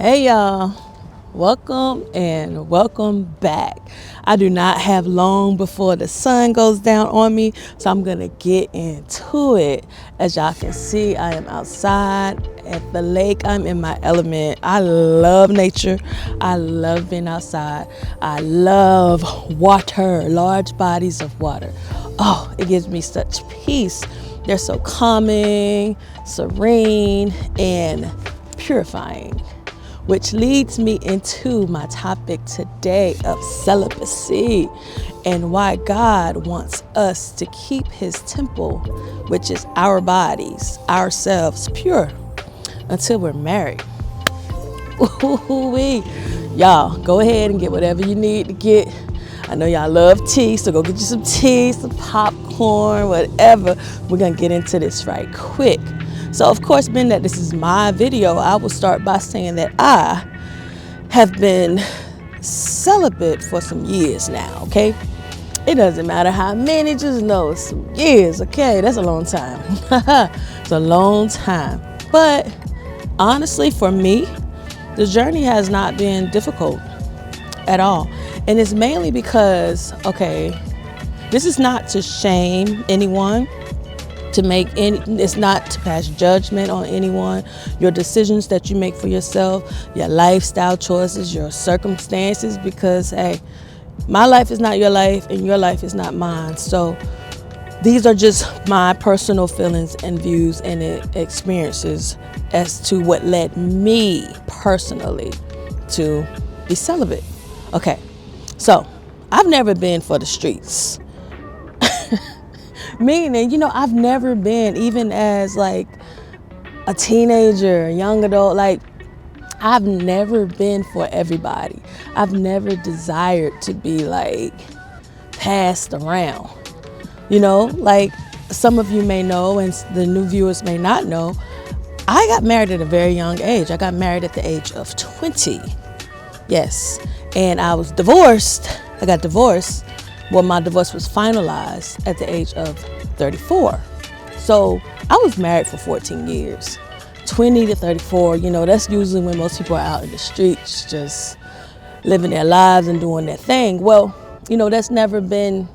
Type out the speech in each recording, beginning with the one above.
Hey y'all, welcome back. I do not have long before the sun goes down on me, so I'm gonna get into it. As y'all can see, I am outside at the lake. I'm in my element. I love nature. I love being outside. I love water, large bodies of water. Oh, it gives me such peace. They're so calming, serene, and purifying. Which leads me into my topic today of celibacy and why God wants us to keep his temple, which is our bodies, ourselves, pure until we're married. Ooh-wee. Y'all, go ahead and get whatever you need to get. I know y'all love tea, so go get you some tea, some popcorn, whatever. We're going to get into this right quick. So, of course, being that this is my video, I will start by saying that I have been celibate for some years now, okay? It doesn't matter how many, just know it's some years, okay? That's a long time. It's a long time. But honestly, for me, the journey has not been difficult at all. And it's mainly because, okay, this is not to shame anyone, it's not to pass judgment on anyone. Your decisions that you make for yourself, your lifestyle choices, your circumstances, because hey, my life is not your life and your life is not mine. So these are just my personal feelings and views and experiences as to what led me personally to be celibate. Okay, so I've never been for the streets. Meaning, I've never been, even as like a teenager, a young adult, like I've never been for everybody. I've never desired to be like passed around. Like some of you may know and the new viewers may not know, I got married at a very young age. I got married at the age of 20. Yes. And I was divorced. I got divorced. Well, my divorce was finalized at the age of 34. So I was married for 14 years, 20 to 34. That's usually when most people are out in the streets, just living their lives and doing their thing. Well, that's never been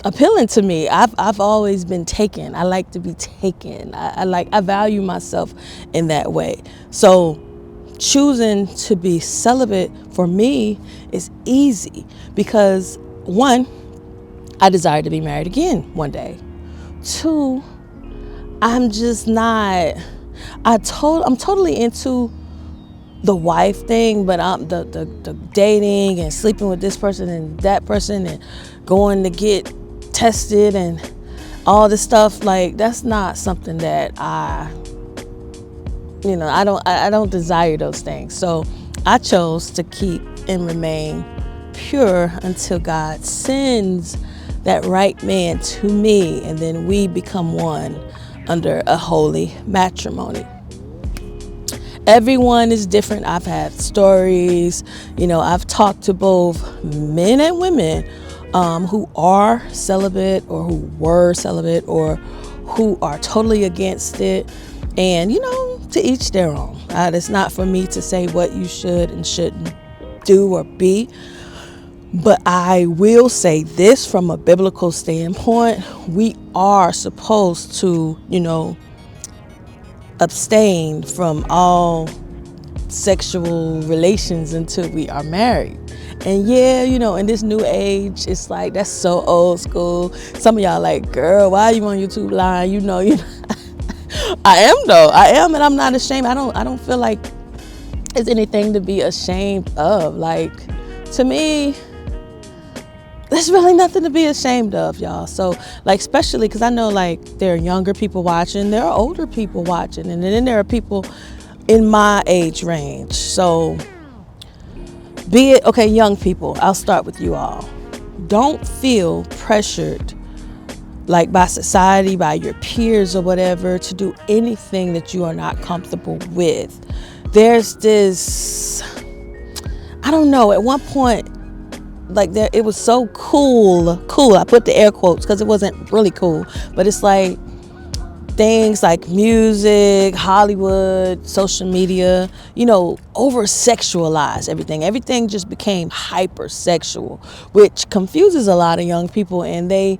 appealing to me. I've always been taken. I like to be taken. I value myself in that way. So choosing to be celibate for me is easy because one, I desire to be married again one day. Two, I'm just not, I'm totally into the wife thing, but I'm the dating and sleeping with this person and that person and going to get tested and all this stuff. Like, that's not something that I don't desire those things. So I chose to keep and remain pure until God sends that right man to me, and then we become one under a holy matrimony. Everyone is different. I've had stories, I've talked to both men and women who are celibate or who were celibate or who are totally against it. And, to each their own. It's not for me to say what you should and shouldn't do or be. But I will say this from a biblical standpoint. We are supposed to, abstain from all sexual relations until we are married. And yeah, in this new age, it's like, that's so old school. Some of y'all like, girl, why are you on YouTube lying? I am though. I am, and I'm not ashamed. I don't feel like it's anything to be ashamed of. Like, to me, there's really nothing to be ashamed of, y'all. So, like, especially because I know, like, there are younger people watching, there are older people watching, and then there are people in my age range. So, be it, okay, young people, I'll start with you all. Don't feel pressured, like by society, by your peers or whatever, to do anything that you are not comfortable with. There's this, I don't know, at one point, like it was so cool. I put the air quotes because it wasn't really cool, but it's like things like music, Hollywood, social media, over sexualize everything. Everything just became hypersexual, which confuses a lot of young people, and they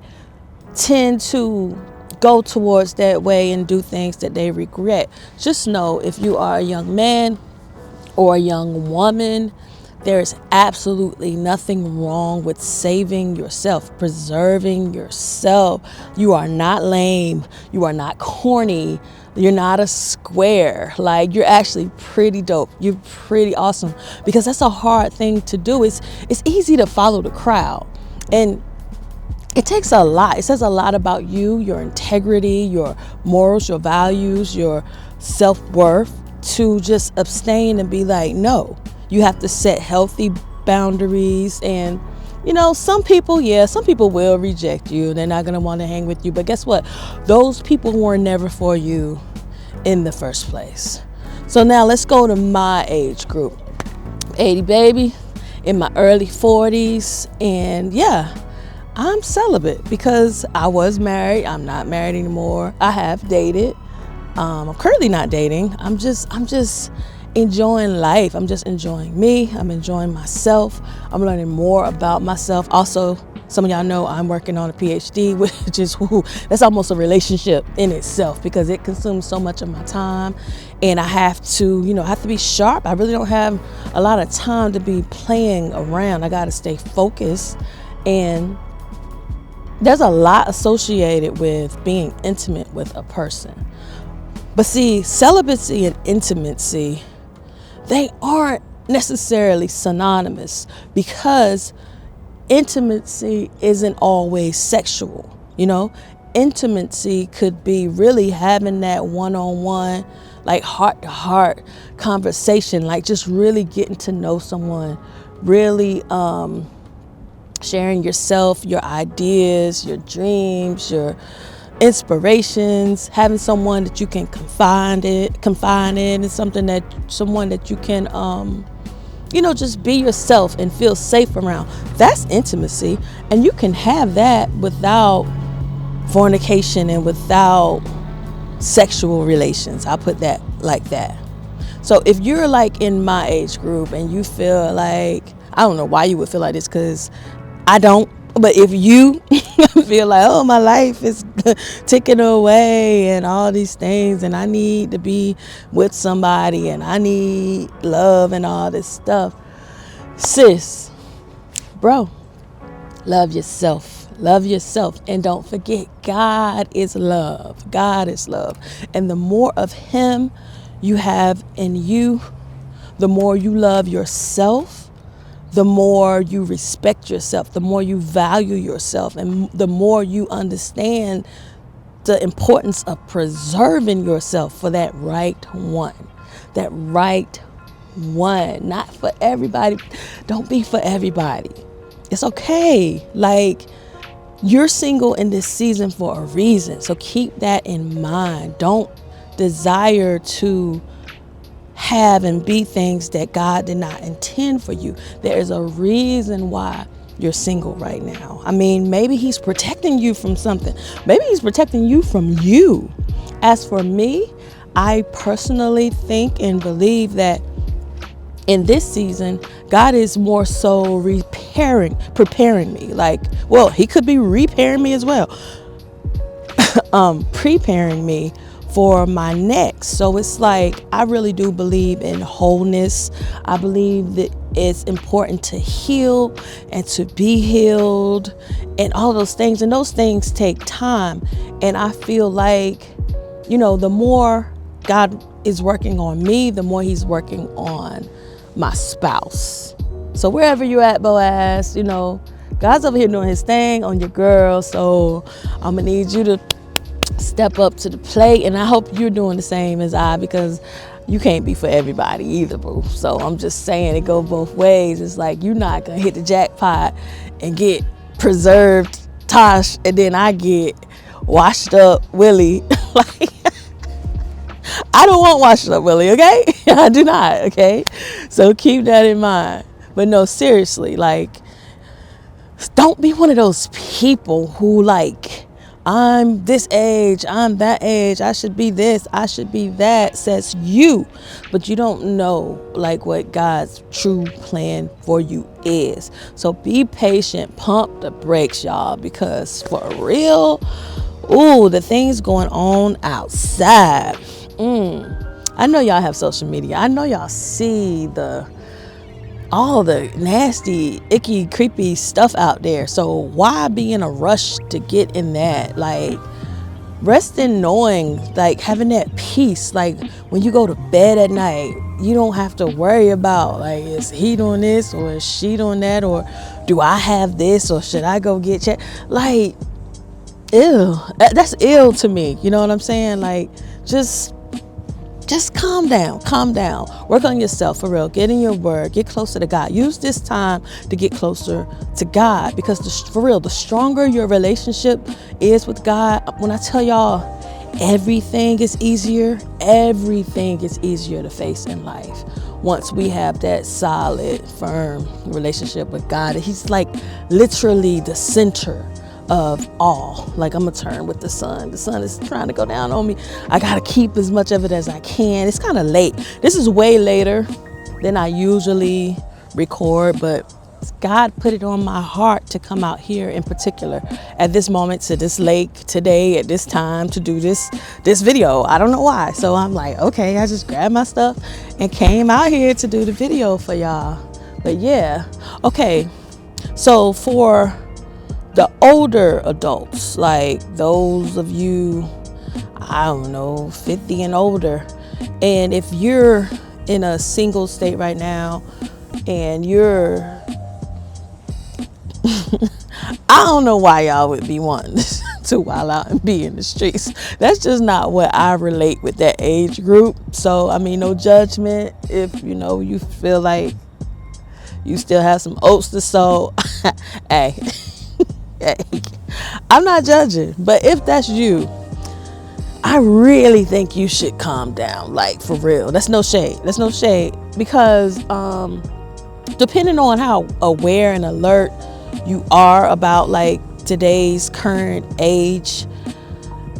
tend to go towards that way and do things that they regret. Just know, if you are a young man or a young woman, there's absolutely nothing wrong with saving yourself, preserving yourself. You are not lame. You are not corny. You're not a square. Like, you're actually pretty dope. You're pretty awesome, because that's a hard thing to do. It's easy to follow the crowd, and it takes a lot. It says a lot about you, your integrity, your morals, your values, your self-worth, to just abstain and be like, no. You have to set healthy boundaries. And some people will reject you. They're not going to want to hang with you, but guess what? Those people were never for you in the first place. So now let's go to my age group. 80 baby, in my early 40s, and yeah, I'm celibate because I was married. I'm not married anymore. I have dated. I'm currently not dating. I'm just enjoying life. I'm just enjoying me. I'm enjoying myself. I'm learning more about myself. Also, some of y'all know I'm working on a PhD, which is that's almost a relationship in itself, because it consumes so much of my time, and I have to be sharp. I really don't have a lot of time to be playing around. I got to stay focused, and there's a lot associated with being intimate with a person. But see, celibacy and intimacy, they aren't necessarily synonymous, because intimacy isn't always sexual. Intimacy could be really having that one-on-one, like heart-to-heart conversation, like just really getting to know someone, really sharing yourself, your ideas, your dreams, your inspirations, having someone that you can confide in, and someone that you can just be yourself and feel safe around. That's intimacy, and you can have that without fornication and without sexual relations. I'll put that like that. So if you're like in my age group and you feel like, I don't know why you would feel like this, because I don't. But if you feel like, oh, my life is ticking away and all these things, and I need to be with somebody, and I need love and all this stuff, sis, bro, love yourself. Love yourself. And don't forget, God is love. God is love. And the more of Him you have in you, the more you love yourself, the more you respect yourself, the more you value yourself, and the more you understand the importance of preserving yourself for that right one. That right one. Not for everybody. Don't be for everybody. It's okay. Like, you're single in this season for a reason. So keep that in mind. Don't desire to have and be things that God did not intend for you. There is a reason why you're single right now. I mean, maybe He's protecting you from something. Maybe He's protecting you from you. As for me, I personally think and believe that in this season, God is more so preparing me. Like, well, He could be repairing me as well. Preparing me for my next. So it's like, I really do believe in wholeness. I believe that it's important to heal and to be healed and all those things. And those things take time. And I feel like, the more God is working on me, the more He's working on my spouse. So wherever you're at, Boaz, God's over here doing His thing on your girl. So I'm gonna need you to step up to the plate, and I hope you're doing the same as I, because you can't be for everybody either, boo. So I'm just saying, it goes both ways. It's like, you're not gonna hit the jackpot and get preserved Tash, and then I get washed up Willie. Like, I don't want washed up Willie, okay? I do not, okay? So keep that in mind. But no, seriously, like, don't be one of those people who like I'm this age, I'm that age, I should be this, I should be that, says you. But you don't know like what God's true plan for you is. So be patient, pump the brakes, y'all, because for real, ooh, the things going on outside. I know y'all have social media. I know y'all see all the nasty, icky, creepy stuff out there. So why be in a rush to get in that? Like, rest in knowing, like having that peace. Like when you go to bed at night, you don't have to worry about like, is he doing this or is she doing that, or do I have this or should I go get checked? Like, ew, that's ill to me. You know what I'm saying? Like, just calm down, work on yourself for real, get in your word, get closer to God. Use this time to get closer to God, because for real, the stronger your relationship is with God, when I tell y'all, everything is easier to face in life once we have that solid, firm relationship with God. He's like literally the center of all. Like, I'm gonna turn with the sun is trying to go down on me. I gotta keep as much of it as I can. It's kind of late. This is way later than I usually record, but God put it on my heart to come out here in particular at this moment, to this lake today at this time, to do this video. I don't know why. So I'm like, okay, I just grabbed my stuff and came out here to do the video for y'all. But yeah, okay, so for the older adults, like those of you, I don't know, 50 and older, and if you're in a single state right now and you're I don't know why y'all would be wanting to wild out and be in the streets. That's just not what I relate with that age group. So I mean, no judgment if you feel like you still have some oats to sow. Hey, I'm not judging, but if that's you, I really think you should calm down, like for real. That's no shade, because depending on how aware and alert you are about like today's current age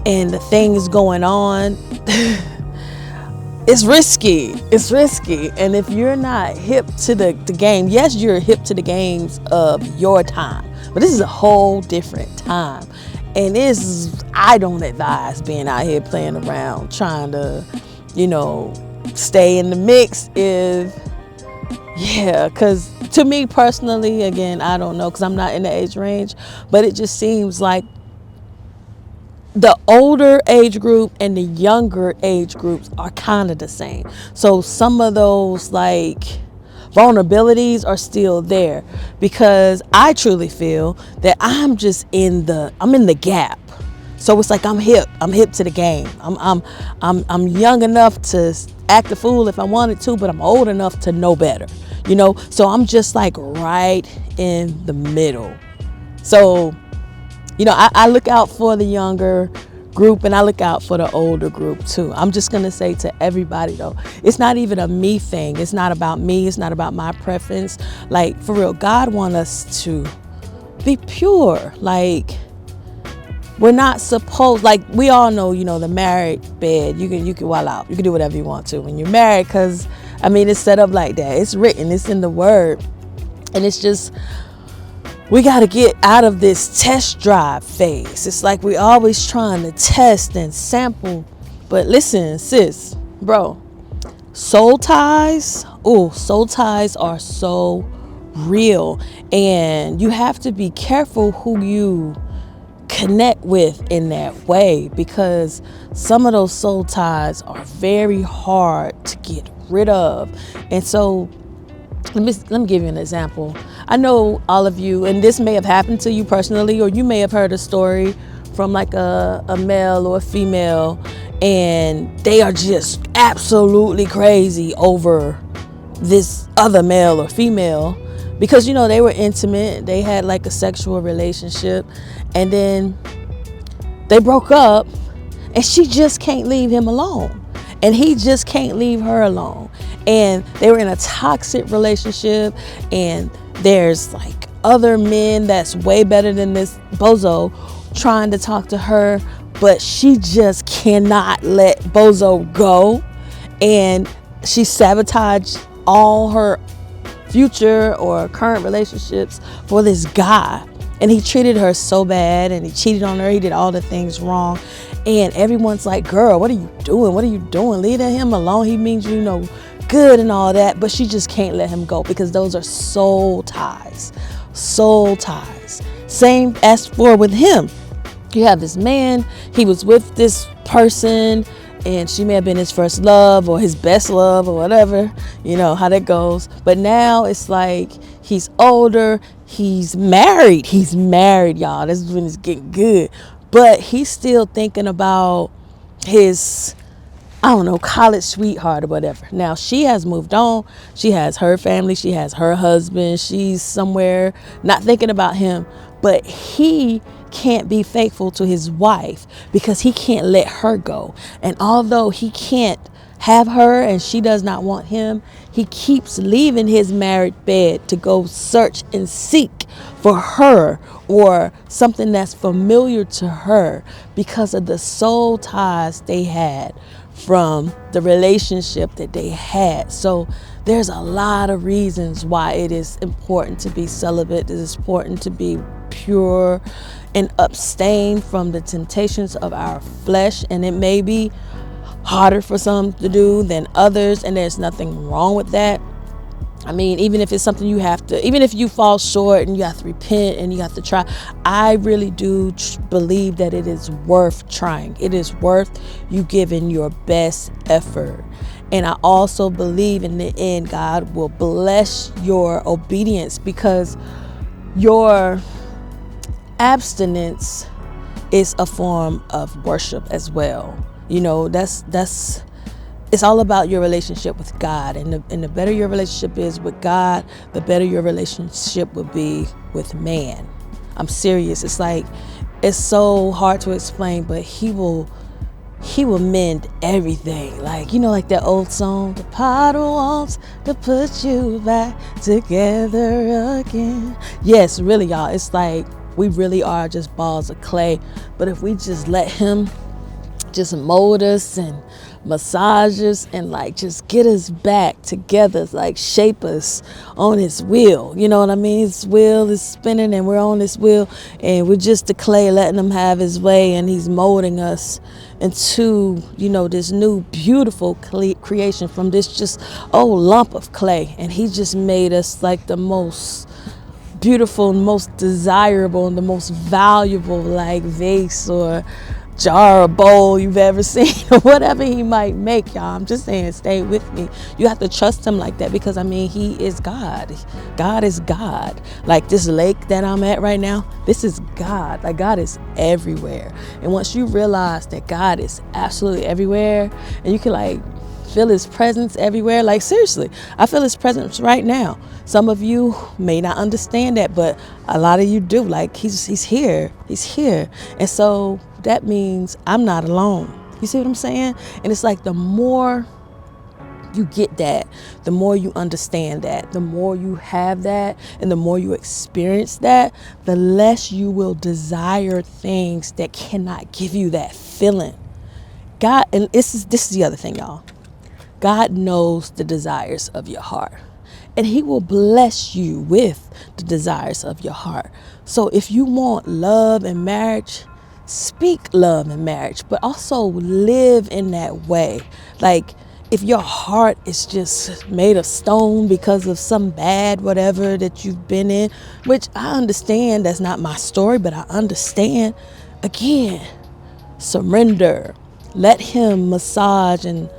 and the things going on, it's risky. And if you're not hip to the game, yes, you're hip to the games of your time, but this is a whole different time. And I don't advise being out here playing around, trying to, stay in the mix. Because to me personally, again, I don't know, because I'm not in the age range, but it just seems like the older age group and the younger age groups are kind of the same. So some of those like vulnerabilities are still there, because I truly feel that I'm in the gap. So it's like I'm hip to the game. I'm young enough to act a fool if I wanted to, but I'm old enough to know better. So I'm just like right in the middle. So I look out for the younger group and I look out for the older group too. I'm just going to say to everybody though, it's not even a me thing. It's not about me. It's not about my preference. Like for real, God wants us to be pure. Like we're not supposed, like we all know, the married bed, you can wild out. You can do whatever you want to when you're married, because it's set up like that. It's written, it's in the word. And it's just, we got to get out of this test drive phase. It's like we always trying to test and sample. But listen, sis, bro, soul ties are so real. And you have to be careful who you connect with in that way, because some of those soul ties are very hard to get rid of. And so let me give you an example. I know all of you, and this may have happened to you personally, or you may have heard a story from like a male or a female, and they are just absolutely crazy over this other male or female because, they were intimate. They had like a sexual relationship, and then they broke up, and she just can't leave him alone, and he just can't leave her alone. And they were in a toxic relationship, and there's like other men that's way better than this bozo trying to talk to her, but she just cannot let Bozo go. And she sabotaged all her future or current relationships for this guy. And he treated her so bad, and he cheated on her. He did all the things wrong. And everyone's like, girl, what are you doing? What are you doing? Leave him alone. He means you know good and all that. But she just can't let him go, because those are soul ties. Soul ties. Same as for with him. You have this man, he was with this person, and she may have been his first love or his best love or whatever, you know how that goes. But now it's like he's older, he's married, y'all. This is when it's getting good. But he's still thinking about his, I don't know, college sweetheart or whatever. Now she has moved on. She has her family. She has her husband. She's somewhere not thinking about him. But he can't be faithful to his wife because he can't let her go. And although he can't have her and she does not want him, he keeps leaving his married bed to go search and seek for her or something that's familiar to her because of the soul ties they had from the relationship that they had. So there's a lot of reasons why it is important to be celibate. It is important to be pure and abstain from the temptations of our flesh. And it may be harder for some to do than others, and there's nothing wrong with that. I mean, even if it's something you have to, even if you fall short and you have to repent and you have to try, I really do believe that it is worth trying. It is worth you giving your best effort. And I also believe in the end, God will bless your obedience, because your abstinence is a form of worship as well. You know, that's it's all about your relationship with God. And the better your relationship is with God, the better your relationship will be with man. I'm serious. It's like, it's so hard to explain, but he will mend everything. Like, you know, like that old song, the potter wants to put you back together again. Yes, really, y'all. It's like we really are just balls of clay. But if we just let him just mold us and massage us and like just get us back together, like shape us on his wheel. You know what I mean? His wheel is spinning and we're on this wheel, and we're just the clay letting him have his way, and he's molding us into, you know, this new beautiful creation from this just old lump of clay. And he just made us like the most beautiful, most desirable, and the most valuable like vase or jar or bowl you've ever seen, or whatever he might make, y'all. I'm just saying, stay with me. You have to trust him like that, because I mean, he is God. God is God. Like this lake that I'm at right now, this is God. Like, God is everywhere. And once you realize that God is absolutely everywhere, and you can like feel his presence everywhere. Like, seriously, I feel his presence right now. Some of you may not understand that, but a lot of you do. Like, he's here. He's here. And so that means I'm not alone. You see what I'm saying? And it's like, the more you get that, the more you understand that, the more you have that, and the more you experience that, the less you will desire things that cannot give you that feeling. God, and this is the other thing, y'all. God knows the desires of your heart, and he will bless you with the desires of your heart. So if you want love and marriage, speak love and marriage, but also live in that way. Like, if your heart is just made of stone because of some bad whatever that you've been in, which I understand, that's not my story, but I understand. Again, surrender. Let him massage and,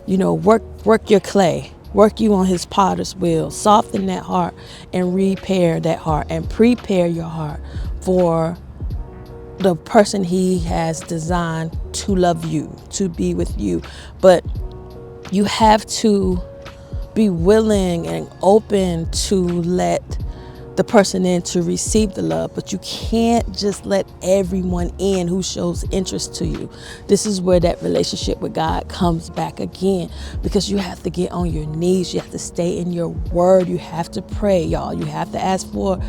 you know, work your clay, work you on his potter's wheel, soften that heart and repair that heart, and prepare your heart for the person he has designed to love you, to be with you. But you have to be willing and open to let the person in to receive the love, but you can't just let everyone in who shows interest to you. This is where that relationship with God comes back again, because you have to get on your knees. You have to stay in your word. You have to pray, y'all. You have to ask for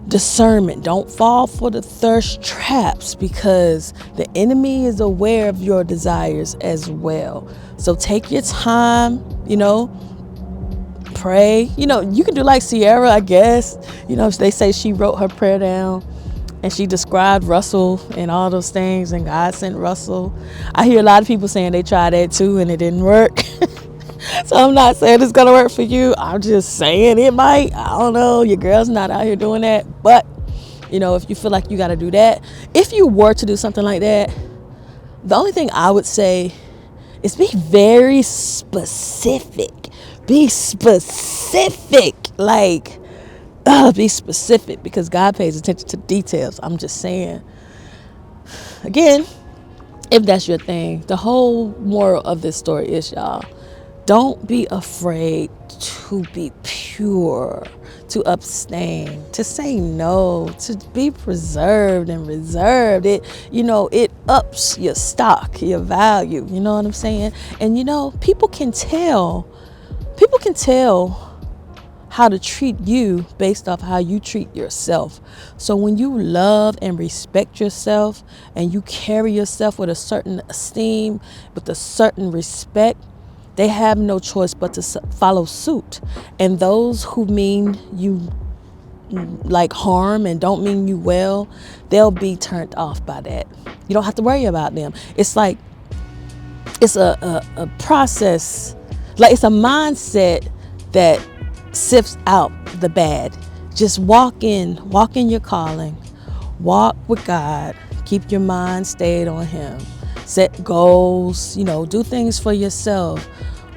discernment. Don't fall for the thirst traps, because the enemy is aware of your desires as well. So take your time, pray. You can do like Sierra, I guess. They say she wrote her prayer down and she described Russell and all those things, and God sent Russell. I hear a lot of people saying they tried that too and it didn't work. So I'm not saying it's gonna work for you. I'm just saying it might. I don't know. Your girl's not out here doing that. But, if you feel like you gotta do that, if you were to do something like that, the only thing I would say is be very specific. Be specific. Be specific, because God pays attention to details. I'm just saying. Again, if that's your thing, the whole moral of this story is, y'all, don't be afraid to be pure, to abstain, to say no, to be preserved and reserved. It ups your stock, your value. You know what I'm saying? And people can tell how to treat you based off how you treat yourself. So when you love and respect yourself and you carry yourself with a certain esteem, with a certain respect, they have no choice but to follow suit. And those who mean you like harm and don't mean you well, they'll be turned off by that. You don't have to worry about them. It's like, it's a process, like it's a mindset that sifts out the bad. Just walk in your calling, walk with God, keep your mind stayed on Him, set goals, do things for yourself,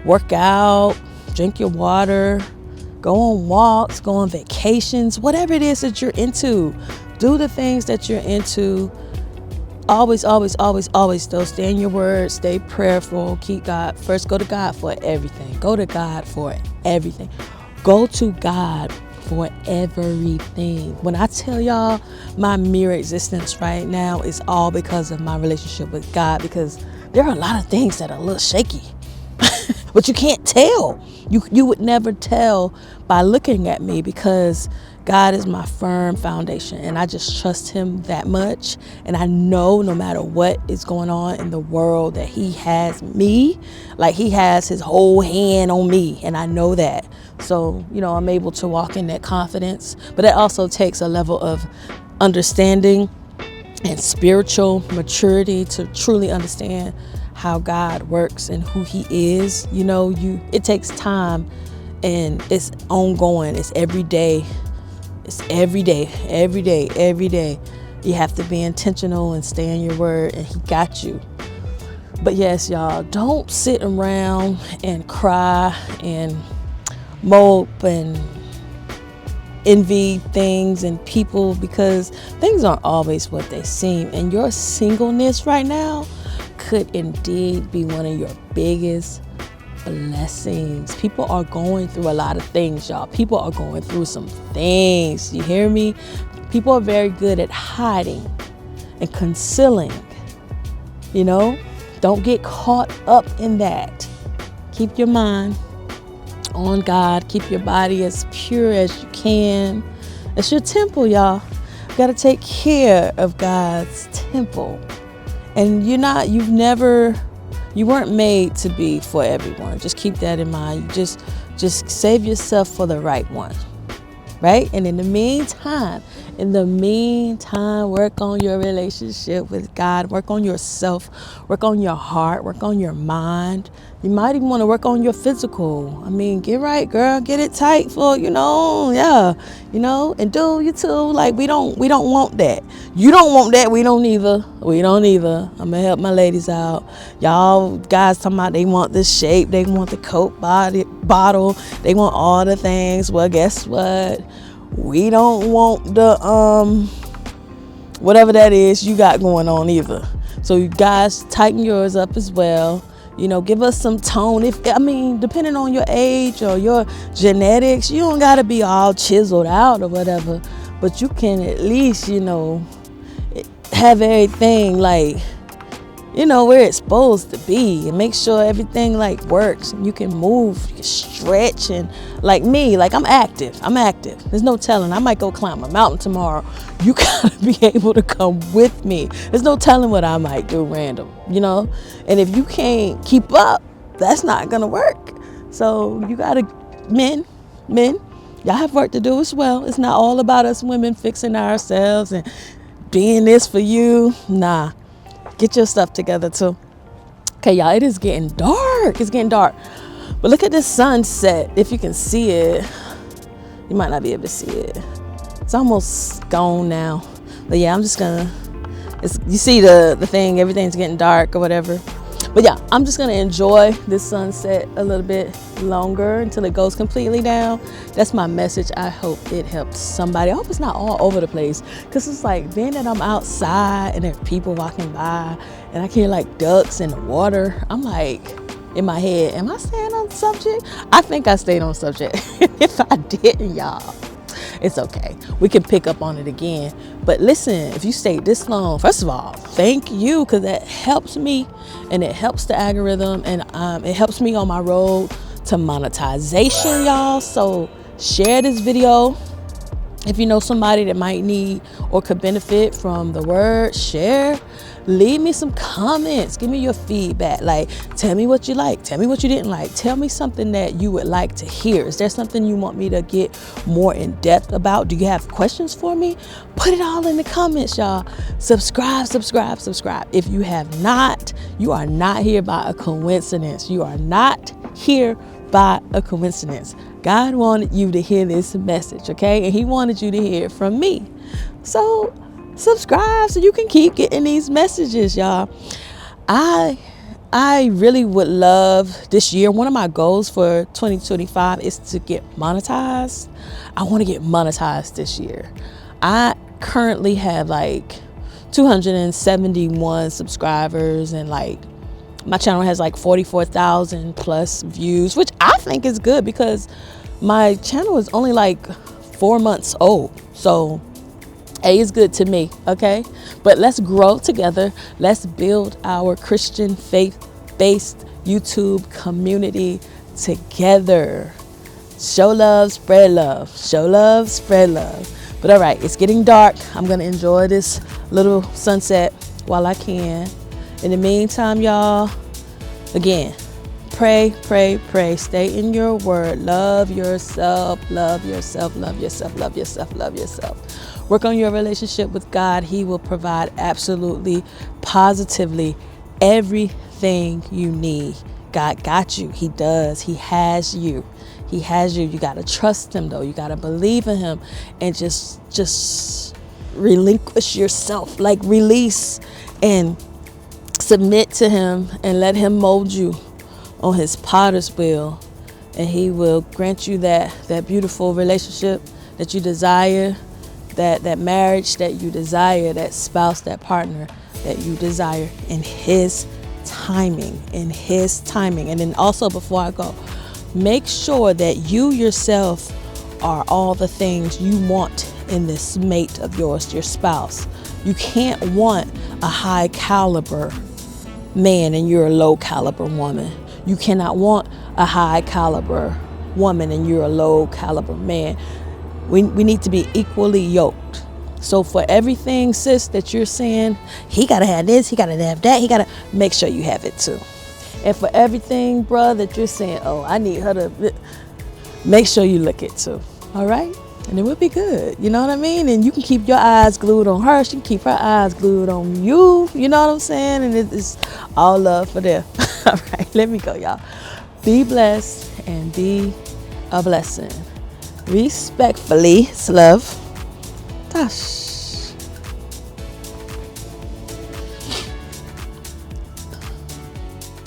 work out, drink your water, go on walks, go on vacations, whatever it is that you're into, do the things that you're into. Always, though, stay in your word, stay prayerful, keep God first. Go to God for everything. Go to God for everything. Go to God for everything. When I tell y'all my mere existence right now is all because of my relationship with God, because there are a lot of things that are a little shaky, but you can't tell. You would never tell by looking at me, because God is my firm foundation, and I just trust Him that much. And I know no matter what is going on in the world that He has me, like He has His whole hand on me, and I know that. So, I'm able to walk in that confidence. But it also takes a level of understanding and spiritual maturity to truly understand how God works and who He is. It takes time, and it's ongoing. It's every day. It's every day. You have to be intentional and stay in your word, and He got you. But yes, y'all, don't sit around and cry and mope and envy things and people, because things aren't always what they seem. And your singleness right now could indeed be one of your biggest blessings. People are going through a lot of things, y'all. People are going through some things. You hear me? People are very good at hiding and concealing. Don't get caught up in that. Keep your mind on God. Keep your body as pure as you can. It's your temple, y'all. You got to take care of God's temple. And you weren't made to be for everyone. Just keep that in mind. Just save yourself for the right one, right? And in the meantime, work on your relationship with God. Work on yourself. Work on your heart. Work on your mind. You might even want to work on your physical. Get right, girl. Get it tight for, and do you too. Like, we don't want that. You don't want that. We don't either. I'm going to help my ladies out. Y'all guys talking about they want the shape. They want the Coke bottle. They want all the things. Well, guess what? We don't want the, whatever that is you got going on either. So you guys tighten yours up as well. Give us some tone. Depending on your age or your genetics, you don't got to be all chiseled out or whatever, but you can at least, have everything like, where it's supposed to be, and make sure everything like works and you can move, you can stretch, and like me, like I'm active. There's no telling. I might go climb a mountain tomorrow. You gotta be able to come with me. There's no telling what I might do random, and if you can't keep up, that's not gonna work. So you gotta, men, y'all have work to do as well. It's not all about us women fixing ourselves and being this for you. Nah. Get your stuff together too. Okay, y'all, it is getting dark. It's getting dark. But look at this sunset. If you can see it, you might not be able to see it. It's almost gone now. But yeah, I'm just gonna, you see the thing, everything's getting dark or whatever. But yeah, I'm just gonna enjoy this sunset a little bit longer until it goes completely down. That's my message. I hope it helps somebody. I hope it's not all over the place, because it's like being that I'm outside and there are people walking by and I can hear like ducks in the water. I'm like, in my head, am I staying on subject? I think I stayed on subject. If I didn't, y'all, it's okay. We can pick up on it again. But listen, if you stayed this long, first of all, thank you, because that helps me and it helps the algorithm, and it helps me on my road to monetization, y'all. So share this video. If you know somebody that might need or could benefit from the word, share. Leave me some comments. Give me your feedback. Like, tell me what you like. Tell me what you didn't like. Tell me something that you would like to hear. Is there something you want me to get more in depth about? Do you have questions for me? Put it all in the comments, y'all. Subscribe. If you have not, you are not here by a coincidence. You are not here by a coincidence. God wanted you to hear this message, okay? And he wanted you to hear it from me. So subscribe so you can keep getting these messages, y'all. I really would love this year. One of my goals for 2025 is to get monetized. I want to get monetized this year. I currently have like 271 subscribers, and like my channel has like 44,000 plus views, which I think is good because my channel is only like 4 months old. So it's good to me, okay? But let's grow together. Let's build our Christian faith-based YouTube community together. Show love, spread love. Show love, spread love. But all right, it's getting dark. I'm gonna enjoy this little sunset while I can. In the meantime, y'all, again, pray. Stay in your word. Love yourself. Work on your relationship with God. He will provide absolutely, positively everything you need. God got you. He does. He has you. You got to trust him, though. You got to believe in him and just relinquish yourself, like release and submit to him and let him mold you on his potter's wheel, and he will grant you that beautiful relationship that you desire, that marriage that you desire, that spouse, that partner that you desire in his timing. And then also, before I go, make sure that you yourself are all the things you want in this mate of yours, your spouse. You can't want a high caliber man and you're a low caliber woman. You cannot want a high caliber woman and you're a low caliber man. We need to be equally yoked. So for everything, sis, that you're saying, he gotta have this, he gotta have that, he gotta, make sure you have it too. And for everything, bruh, that you're saying, oh, I need her to, make sure you look it too. All right? And it will be good. You know what I mean? And you can keep your eyes glued on her. She can keep her eyes glued on you. You know what I'm saying? And it's all love for them. All right, let me go, y'all. Be blessed and be a blessing. Respectfully, it's love. Tash.